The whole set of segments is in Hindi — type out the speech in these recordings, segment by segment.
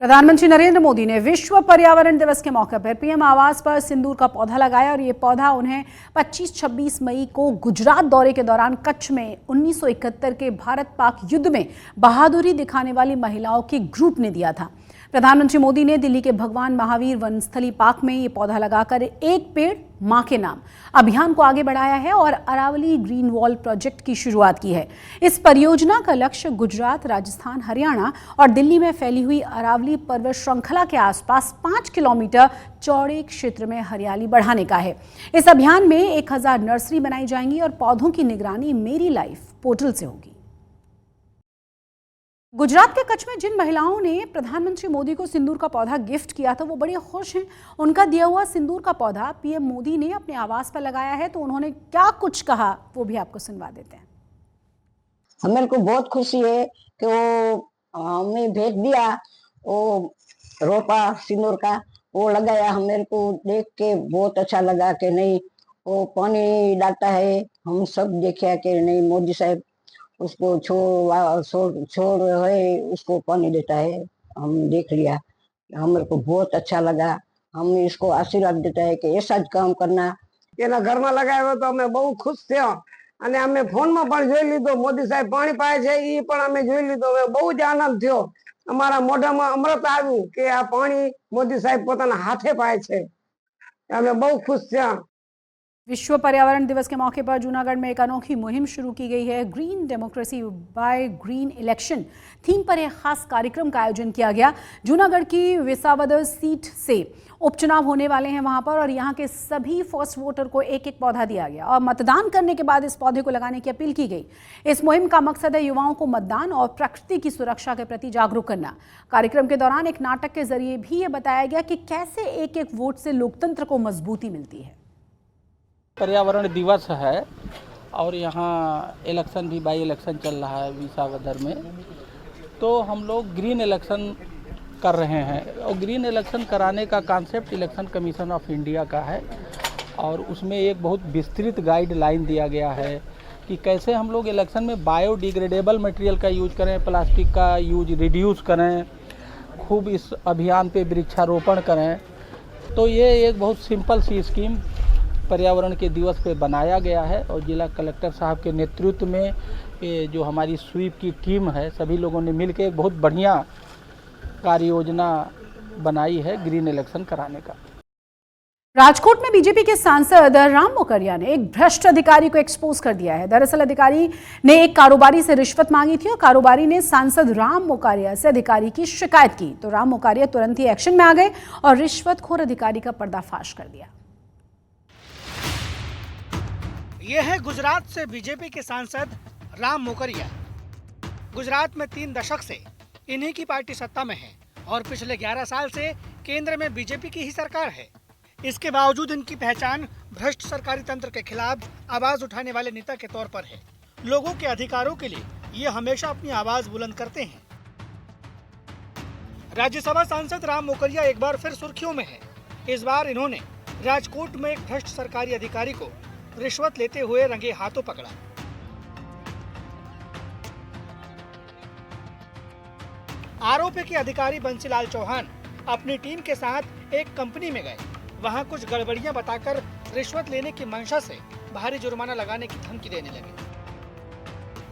प्रधानमंत्री नरेंद्र मोदी ने विश्व पर्यावरण दिवस के मौके पर पीएम आवास पर सिंदूर का पौधा लगाया और ये पौधा उन्हें 25-26 मई को गुजरात दौरे के दौरान कच्छ में 1971 के भारत पाक युद्ध में बहादुरी दिखाने वाली महिलाओं के ग्रुप ने दिया था। प्रधानमंत्री मोदी ने दिल्ली के भगवान महावीर वनस्थली पार्क में ये पौधा लगाकर एक पेड़ मां के नाम अभियान को आगे बढ़ाया है और अरावली ग्रीन वॉल प्रोजेक्ट की शुरुआत की है। इस परियोजना का लक्ष्य गुजरात, राजस्थान, हरियाणा और दिल्ली में फैली हुई अरावली पर्वत श्रृंखला के आसपास 5 किलोमीटर चौड़े क्षेत्र में हरियाली बढ़ाने का है। इस अभियान में 1000 नर्सरी बनाई जाएंगी और पौधों की निगरानी मेरी लाइफ पोर्टल से होगी। गुजरात के कच्छ में जिन महिलाओं ने प्रधानमंत्री मोदी को सिंदूर का पौधा गिफ्ट किया था वो बड़े खुश हैं। उनका दिया हुआ सिंदूर का पौधा पीएम मोदी ने अपने आवास पर लगाया है, तो उन्होंने क्या कुछ कहा वो भी आपको सुनवा देते हैं। मेरे को बहुत खुशी है कि वो हमें भेज दिया, वो रोपा सिंदूर का वो लगाया। हम मेरे को देख के बहुत अच्छा लगा कि नहीं वो पानी डालता है। हम सब देखा कि नहीं मोदी साहब उसको छोड़ है, उसको पानी देता है। हम देख लिया, हमें को बहुत अच्छा लगा। हम इसको आशीर्वाद देता है कि ऐसा ज काम करना। એના ઘરમાં લગાવ્યો તો અમે બહુ ખુશ થયા અને અમે ફોનમાં પણ જોઈ લીધો મોદી સાહેબ પાણી પાય છે એ પણ અમે જોઈ લીધો। અમે બહુ જ આનંદ થયો, અમારા મોઢામાં અમૃત આવ્યું કે આ પાણી મોદી સાહેબ પોતાના હાથે પાય છે। અમે બહુ खुश થયા। विश्व पर्यावरण दिवस के मौके पर जूनागढ़ में एक अनोखी मुहिम शुरू की गई है। Green democracy by green election theme पर एक खास कार्यक्रम का आयोजन किया गया। जूनागढ़ की विसावदर सीट से उपचुनाव होने वाले हैं वहां पर, और यहां के सभी फर्स्ट वोटर को एक एक पौधा दिया गया और मतदान करने के बाद इस पौधे को लगाने की अपील की गई। इस मुहिम का मकसद है युवाओं को मतदान और प्रकृति की सुरक्षा के प्रति जागरूक करना। कार्यक्रम के दौरान एक नाटक के जरिए भी ये बताया गया कि कैसे एक एक वोट से लोकतंत्र को मजबूती मिलती है। पर्यावरण दिवस है और यहाँ इलेक्शन भी बाई इलेक्शन चल रहा है विसावदर में, तो हम लोग ग्रीन इलेक्शन कर रहे हैं और ग्रीन इलेक्शन कराने का concept election commission of India का है और उसमें एक बहुत विस्तृत गाइडलाइन दिया गया है कि कैसे हम लोग इलेक्शन में बायोडिग्रेडेबल मटेरियल का यूज करें, प्लास्टिक का यूज रिड्यूस करें, खूब इस अभियान पे वृक्षारोपण करें। तो ये एक बहुत सिंपल सी स्कीम पर्यावरण के दिवस पे बनाया गया है और जिला कलेक्टर साहब के नेतृत्व में ये जो हमारी स्वीप की टीम है सभी लोगों ने मिलकर एक बहुत बढ़िया कार्य योजना बनाई है ग्रीन इलेक्शन कराने का। राजकोट में बीजेपी के सांसद राम मोकरिया ने एक भ्रष्ट अधिकारी को एक्सपोज कर दिया है। दरअसल अधिकारी ने एक कारोबारी से रिश्वत मांगी थी और कारोबारी ने सांसद राम मोकरिया से अधिकारी की शिकायत की, तो राम मोकरिया तुरंत ही एक्शन में आ गए और रिश्वतखोर अधिकारी का पर्दाफाश कर दिया। ये है गुजरात से बीजेपी के सांसद राम मोकरिया। गुजरात में 3 दशक से इन्हीं की पार्टी सत्ता में है और पिछले 11 साल से केंद्र में बीजेपी की ही सरकार है। इसके बावजूद इनकी पहचान भ्रष्ट सरकारी तंत्र के खिलाफ आवाज उठाने वाले नेता के तौर पर है। लोगों के अधिकारों के लिए ये हमेशा अपनी आवाज बुलंद करते हैं। राज्यसभा सांसद राम मोकरिया एक बार फिर सुर्खियों में है। इस बार इन्होंने राजकोट में एक भ्रष्ट सरकारी अधिकारी को रिश्वत लेते हुए रंगे हाथों पकड़ा। आरोप है कि अधिकारी बंसीलाल चौहान अपनी टीम के साथ एक कंपनी में गए, वहां कुछ गड़बड़ियां बताकर रिश्वत लेने की मंशा से भारी जुर्माना लगाने की धमकी देने लगे।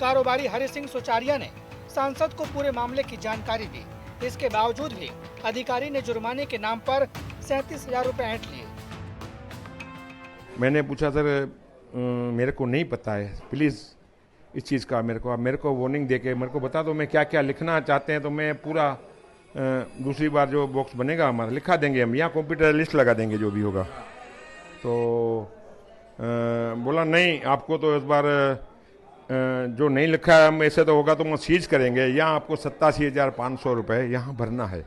कारोबारी हरि सिंह सुचारिया ने सांसद को पूरे मामले की जानकारी दी। इसके बावजूद भी अधिकारी ने जुर्माने के नाम पर 37,000 रुपए ऐंठ लिए। मैंने पूछा सर मेरे को नहीं पता है, प्लीज़ इस चीज़ का मेरे को वार्निंग दे के मेरे को बता दो मैं क्या क्या लिखना चाहते हैं, तो मैं पूरा दूसरी बार जो बॉक्स बनेगा हमारा लिखा देंगे हम, यहाँ कंप्यूटर लिस्ट लगा देंगे जो भी होगा। तो बोला नहीं आपको तो इस बार जो नहीं लिखा है हम ऐसे तो होगा तो हम सीज करेंगे, यहाँ आपको 87,500 रुपये यहाँ भरना है।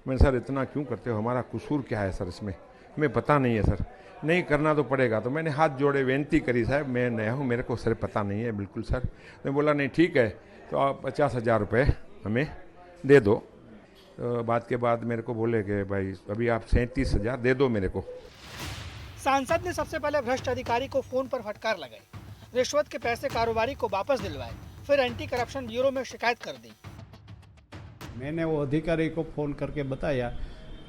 मैंने सर इतना क्यों करते हो, हमारा कसूर क्या है सर इसमें, हमें पता नहीं है सर, नहीं करना तो पड़ेगा। तो मैंने हाथ जोड़े विनती करी साहब मैं नया हूँ मेरे को सर पता नहीं है बिल्कुल सर। मैं बोला नहीं ठीक है तो आप 50,000 रुपये हमें दे दो। तो बात के बाद मेरे को बोले कि भाई अभी आप 37,000 दे दो मेरे को। सांसद ने सबसे पहले भ्रष्ट अधिकारी को फोन पर फटकार लगाई, रिश्वत के पैसे कारोबारी को वापस दिलवाए, फिर एंटी करप्शन ब्यूरो में शिकायत कर दी। मैंने वो अधिकारी को फ़ोन करके बताया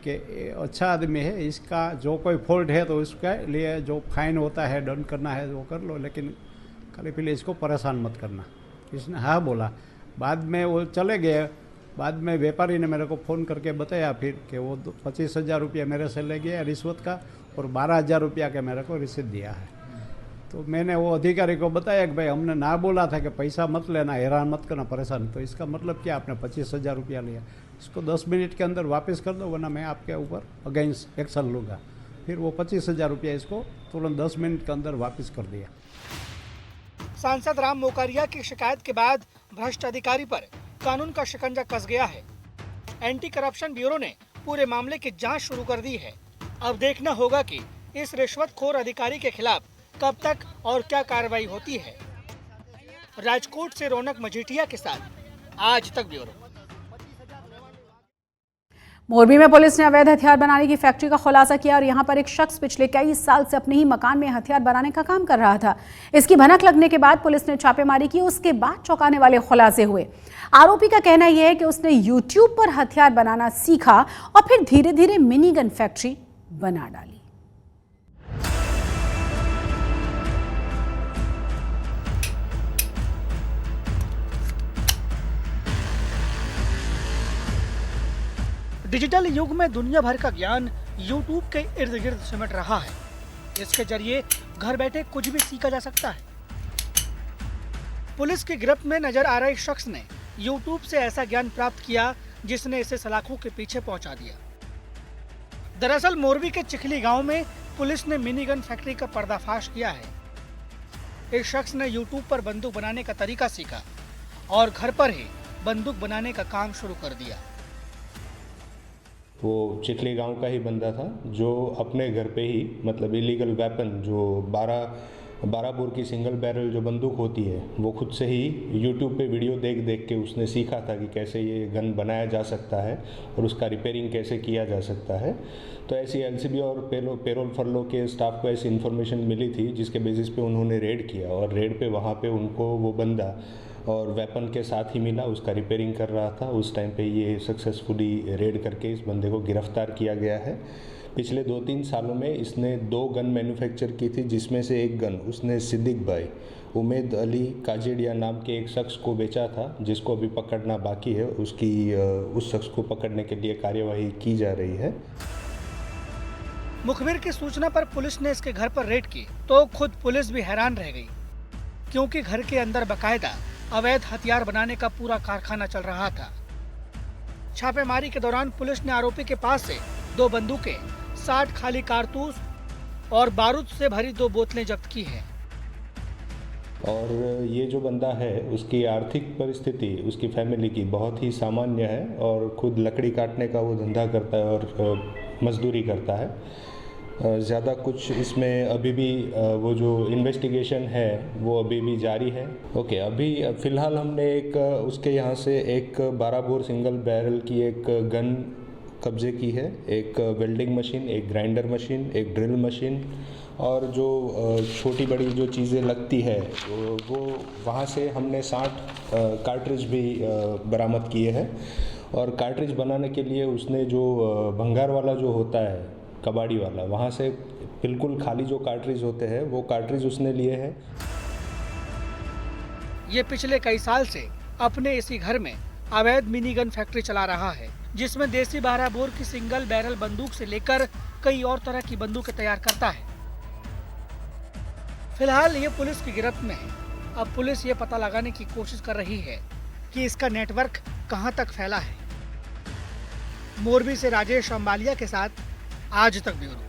कि ये अच्छा आदमी है, इसका जो कोई फॉल्ट है तो उसके लिए जो फाइन होता है दंड करना है वो कर लो, लेकिन खाली पीले इसको परेशान मत करना। इसने हाँ बोला। बाद में वो चले गए। बाद में व्यापारी ने मेरे को फ़ोन करके बताया फिर कि वो 25,000 रुपया मेरे से ले गया रिश्वत का और 12,000 रुपया के मेरे को रिसीट दिया है। तो मैंने वो अधिकारी को बताया कि भाई हमने ना बोला था कि पैसा मत लेना, हैरान मत करना, परेशान। तो इसका मतलब क्या, आपने 25,000 रुपया लिया, इसको 10 मिनट के अंदर वापस कर दो वरना मैं आपके ऊपर अगेंस्ट एक्शन लूँगा। फिर वो 25,000 रुपया इसको तुरंत 10 मिनट के अंदर वापस कर दिया। सांसद राम मोकरिया की शिकायत के बाद भ्रष्ट अधिकारी पर कानून का शिकंजा कस गया है। एंटी करप्शन ब्यूरो ने पूरे मामले की जांच शुरू कर दी है। अब देखना होगा कि इस रिश्वतखोर अधिकारी के खिलाफ कब तक और क्या कार्रवाई होती है। राजकोट से रौनक मजीठिया के साथ आज तक ब्यूरो। मोरबी में पुलिस ने अवैध हथियार बनाने की फैक्ट्री का खुलासा किया और यहां पर एक शख्स पिछले कई साल से अपने ही मकान में हथियार बनाने का काम कर रहा था। इसकी भनक लगने के बाद पुलिस ने छापेमारी की। उसके बाद चौंकाने वाले खुलासे हुए। आरोपी का कहना यह है कि उसने यूट्यूब पर हथियार बनाना सीखा और फिर धीरे धीरे मिनी गन फैक्ट्री बना डाली। डिजिटल युग में दुनिया भर का ज्ञान YouTube के इर्द गिर्द सिमट रहा है। इसके जरिए घर बैठे कुछ भी सीखा जा सकता है। पुलिस की गिरफ्त में नजर आ रहे शख्स ने YouTube से ऐसा ज्ञान प्राप्त किया जिसने इसे सलाखों के पीछे पहुंचा दिया। दरअसल मोरबी के चिखली गांव में पुलिस ने मिनी गन फैक्ट्री का पर्दाफाश किया है। इस शख्स ने YouTube पर बंदूक बनाने का तरीका सीखा और घर पर ही बंदूक बनाने का काम शुरू कर दिया। वो चिखली गांव का ही बंदा था जो अपने घर पे ही मतलब इलीगल वेपन जो 12 बोर की सिंगल बैरल जो बंदूक होती है वो खुद से ही यूट्यूब पे वीडियो देख देख के उसने सीखा था कि कैसे ये गन बनाया जा सकता है और उसका रिपेयरिंग कैसे किया जा सकता है। तो ऐसी एलसीबी और पेरोल फरलो के स्टाफ को ऐसी इन्फॉर्मेशन मिली थी जिसके बेसिस पे उन्होंने रेड किया और रेड पे वहाँ पे उनको वो बंदा और वेपन के साथ ही मिला, उसका रिपेयरिंग कर रहा था। उस टाइम पे ये सक्सेसफुली रेड करके इस बंदे को गिरफ्तार किया गया है। पिछले 2-3 सालों में इसने 2 गन मैन्युफैक्चर की थी जिसमें से एक गन उसने सिद्दीक भाई उमेद अली काजेडिया नाम के एक शख्स को बेचा था जिसको अभी पकड़ना बाकी है। उस शख्स को पकड़ने के लिए कार्यवाही की जा रही है। मुखबिर की सूचना पर पुलिस ने इसके घर पर रेड की तो खुद पुलिस भी हैरान रह गई, क्योंकि घर के अंदर बाकायदा अवैध हथियार बनाने का पूरा कारखाना चल रहा था। छापेमारी के दौरान पुलिस ने आरोपी के पास से 2 बंदूकें, 60 खाली कारतूस और बारूद से भरी 2 बोतलें जब्त की हैं। और ये जो बंदा है उसकी आर्थिक परिस्थिति उसकी फैमिली की बहुत ही सामान्य है और खुद लकड़ी काटने का वो धंधा करता है और मजदूरी करता है। ज़्यादा कुछ इसमें अभी भी वो जो इन्वेस्टिगेशन है वो अभी भी जारी है। ओके, अभी फ़िलहाल हमने उसके यहाँ से एक 12 बोर सिंगल बैरल की एक गन कब्जे की है, एक वेल्डिंग मशीन, एक ग्राइंडर मशीन, एक ड्रिल मशीन और जो छोटी बड़ी जो चीज़ें लगती है वो वहाँ से हमने 60 कार्ट्रिज भी बरामद किए हैं। और कार्ट्रिज बनाने के लिए उसने जो भंगार वाला जो होता है कबाड़ी वाला, वहाँ से बिल्कुल खाली जो कार्ट्रिज होते हैं वो कार्ट्रिज उसने लिए हैं। ये पिछले कई साल से अपने इसी घर में अवैध मिनी गन फैक्ट्री चला रहा है जिसमें देसी 12 बोर की सिंगल बैरल बंदूक से लेकर कई और तरह की बंदूकें तैयार करता है। फिलहाल ये पुलिस की गिरफ्त में है। अब पुलिस ये पता लगाने की कोशिश कर रही है कि इसका नेटवर्क कहां तक फैला है। मोरबी से राजेश अंबालिया के साथ आज तक ब्यूरो।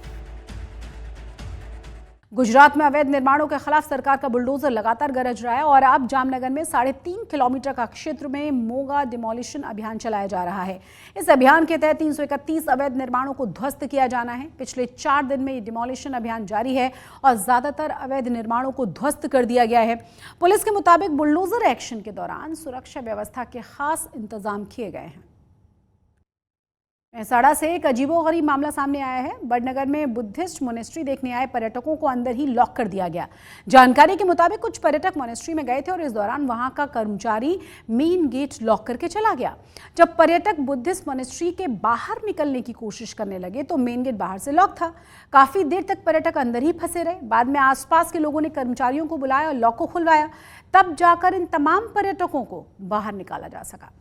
गुजरात में अवैध निर्माणों के खिलाफ सरकार का बुलडोजर लगातार गरज रहा है और अब जामनगर में 3.5 किलोमीटर का क्षेत्र में मोगा डिमोलिशन अभियान चलाया जा रहा है। इस अभियान के तहत 331 अवैध निर्माणों को ध्वस्त किया जाना है। पिछले 4 दिन में ये डिमोलिशन अभियान जारी है और ज्यादातर अवैध निर्माणों को ध्वस्त कर दिया गया है। पुलिस के मुताबिक बुलडोजर एक्शन के दौरान सुरक्षा व्यवस्था के खास इंतजाम किए गए हैं। मेहसाणा से एक अजीबोगरीब मामला सामने आया है। बड़नगर में बुद्धिस्ट मोनेस्ट्री देखने आए पर्यटकों को अंदर ही लॉक कर दिया गया। जानकारी के मुताबिक कुछ पर्यटक मोनेस्ट्री में गए थे और इस दौरान वहां का कर्मचारी मेन गेट लॉक करके चला गया। जब पर्यटक बुद्धिस्ट मोनेस्ट्री के बाहर निकलने की कोशिश करने लगे तो मेन गेट बाहर से लॉक था। काफी देर तक पर्यटक अंदर ही फंसे रहे। बाद में आसपास के लोगों ने कर्मचारियों को बुलाया और लॉक को खुलवाया। तब जाकर इन तमाम पर्यटकों को बाहर निकाला जा सका।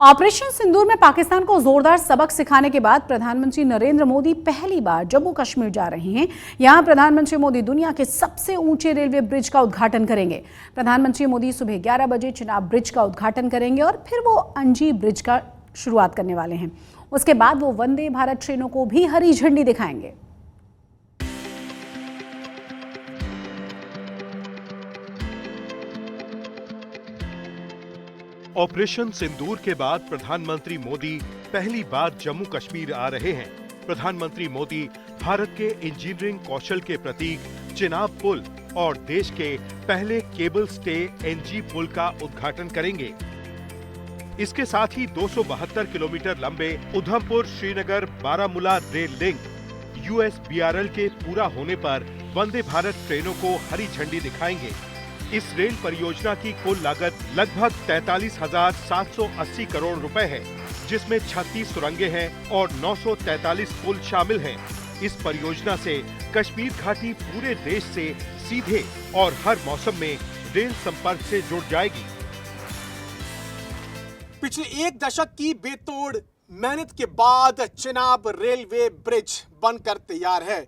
ऑपरेशन सिंदूर में पाकिस्तान को जोरदार सबक सिखाने के बाद प्रधानमंत्री नरेंद्र मोदी पहली बार जम्मू कश्मीर जा रहे हैं। यहां प्रधानमंत्री मोदी दुनिया के सबसे ऊंचे रेलवे ब्रिज का उद्घाटन करेंगे। प्रधानमंत्री मोदी सुबह 11 बजे चिनाब ब्रिज का उद्घाटन करेंगे और फिर वो अंजी ब्रिज का शुरुआत करने वाले हैं। उसके बाद वो वंदे भारत ट्रेनों को भी हरी झंडी दिखाएंगे। ऑपरेशन सिंदूर के बाद प्रधानमंत्री मोदी पहली बार जम्मू कश्मीर आ रहे हैं। प्रधानमंत्री मोदी भारत के इंजीनियरिंग कौशल के प्रतीक चिनाब पुल और देश के पहले केबल स्टे एनजी पुल का उद्घाटन करेंगे। इसके साथ ही 272 किलोमीटर लंबे Udhampur Srinagar Baramulla rail link USBRL के पूरा होने पर वंदे भारत ट्रेनों को हरी झंडी दिखाएंगे। इस रेल परियोजना की कुल लागत लगभग 43,780 करोड़ रुपए है, जिसमें 36 सुरंगें हैं और 943 पुल शामिल हैं। इस परियोजना से कश्मीर घाटी पूरे देश से सीधे और हर मौसम में रेल संपर्क से जुड़ जाएगी। पिछले एक दशक की बेतोड़ मेहनत के बाद चिनाब रेलवे ब्रिज बनकर तैयार है।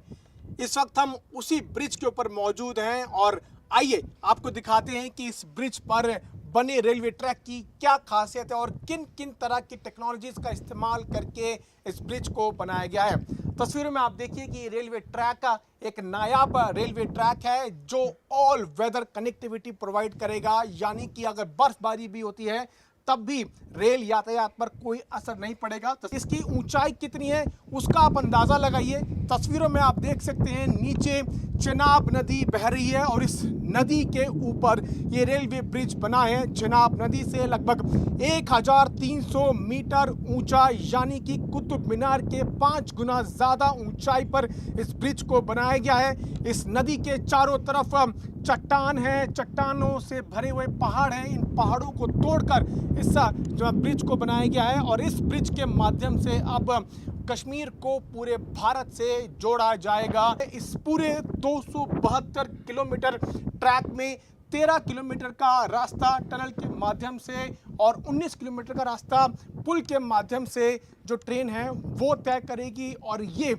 इस वक्त हम उसी ब्रिज के ऊपर मौजूद हैं और आइए आपको दिखाते हैं कि इस ब्रिज पर बने रेलवे ट्रैक की क्या खासियत है और किन किन तरह की टेक्नोलॉजीज का इस्तेमाल करके इस ब्रिज को बनाया गया है। तस्वीरों में आप देखिए कि रेलवे ट्रैक का एक नायाब रेलवे ट्रैक है जो ऑल वेदर कनेक्टिविटी प्रोवाइड करेगा, यानी कि अगर बर्फबारी भी होती है तब भी रेल यातायात पर कोई असर नहीं पड़ेगा। तो इसकी ऊंचाई कितनी है उसका आप अंदाजा लगाइए। तस्वीरों में आप देख सकते हैं नीचे चिनाब नदी बह रही है और इस नदी के ऊपर ये रेलवे ब्रिज बना है। चिनाब नदी से लगभग 1300 मीटर ऊंचा, यानी कि कुतुब मीनार के 5 गुना ज्यादा ऊंचाई पर इस ब्रिज को बनाया गया है। इस नदी के चारों तरफ चट्टान है, चट्टानों से भरे हुए पहाड़ हैं। इन पहाड़ों को तोड़कर इस जो ब्रिज को बनाया गया है और इस ब्रिज के माध्यम से अब कश्मीर को पूरे भारत से जोड़ा जाएगा। इस पूरे 272 किलोमीटर ट्रैक में 13 किलोमीटर का रास्ता टनल के माध्यम से और 19 किलोमीटर का रास्ता पुल के माध्यम से जो ट्रेन है वो तय करेगी और ये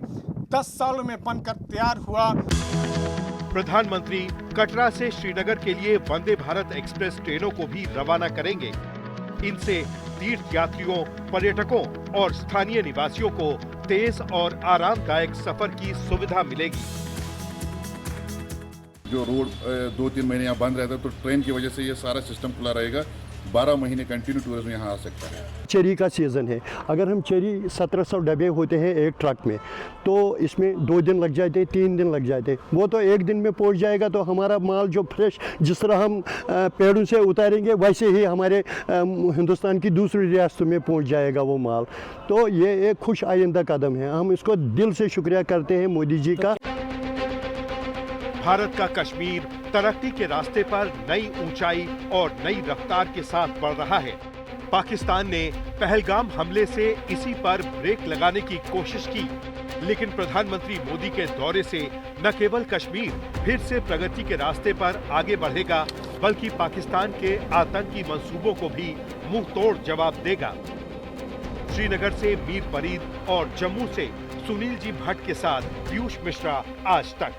10 सालों में बनकर तैयार हुआ। प्रधानमंत्री कटरा से श्रीनगर के लिए वंदे भारत एक्सप्रेस ट्रेनों को भी रवाना करेंगे। इनसे तीर्थ यात्रियों, पर्यटकों और स्थानीय निवासियों को तेज और आरामदायक सफर की सुविधा मिलेगी। जो रोड 2-3 महीने यहाँ बंद रहता है तो ट्रेन की वजह से ये सारा सिस्टम खुला रहेगा। 12 महीने कंटिन्यू टूरिज्म यहाँ आ सकता है। चेरी का सीज़न है। अगर हम चेरी 1700 डब्बे होते हैं एक ट्रक में, तो इसमें 2 दिन लग जाते हैं, 3 दिन लग जाते हैं। वो तो एक दिन में पहुंच जाएगा। तो हमारा माल जो फ्रेश जिस तरह हम पेड़ों से उतारेंगे वैसे ही हमारे हिंदुस्तान की दूसरी रियासतों में पहुंच जाएगा वो माल। तो ये एक खुश आइंदा कदम है। हम इसको दिल से शुक्रिया करते हैं मोदी जी का। भारत का कश्मीर तरक्की के रास्ते पर नई ऊंचाई और नई रफ्तार के साथ बढ़ रहा है। पाकिस्तान ने पहलगाम हमले से इसी पर ब्रेक लगाने की कोशिश की, लेकिन प्रधानमंत्री मोदी के दौरे से न केवल कश्मीर फिर से प्रगति के रास्ते पर आगे बढ़ेगा, बल्कि पाकिस्तान के आतंकी मंसूबों को भी मुंह तोड़ जवाब देगा। श्रीनगर से मीर फरीद और जम्मू से सुनील जी भट्ट के साथ पीयूष मिश्रा, आज तक।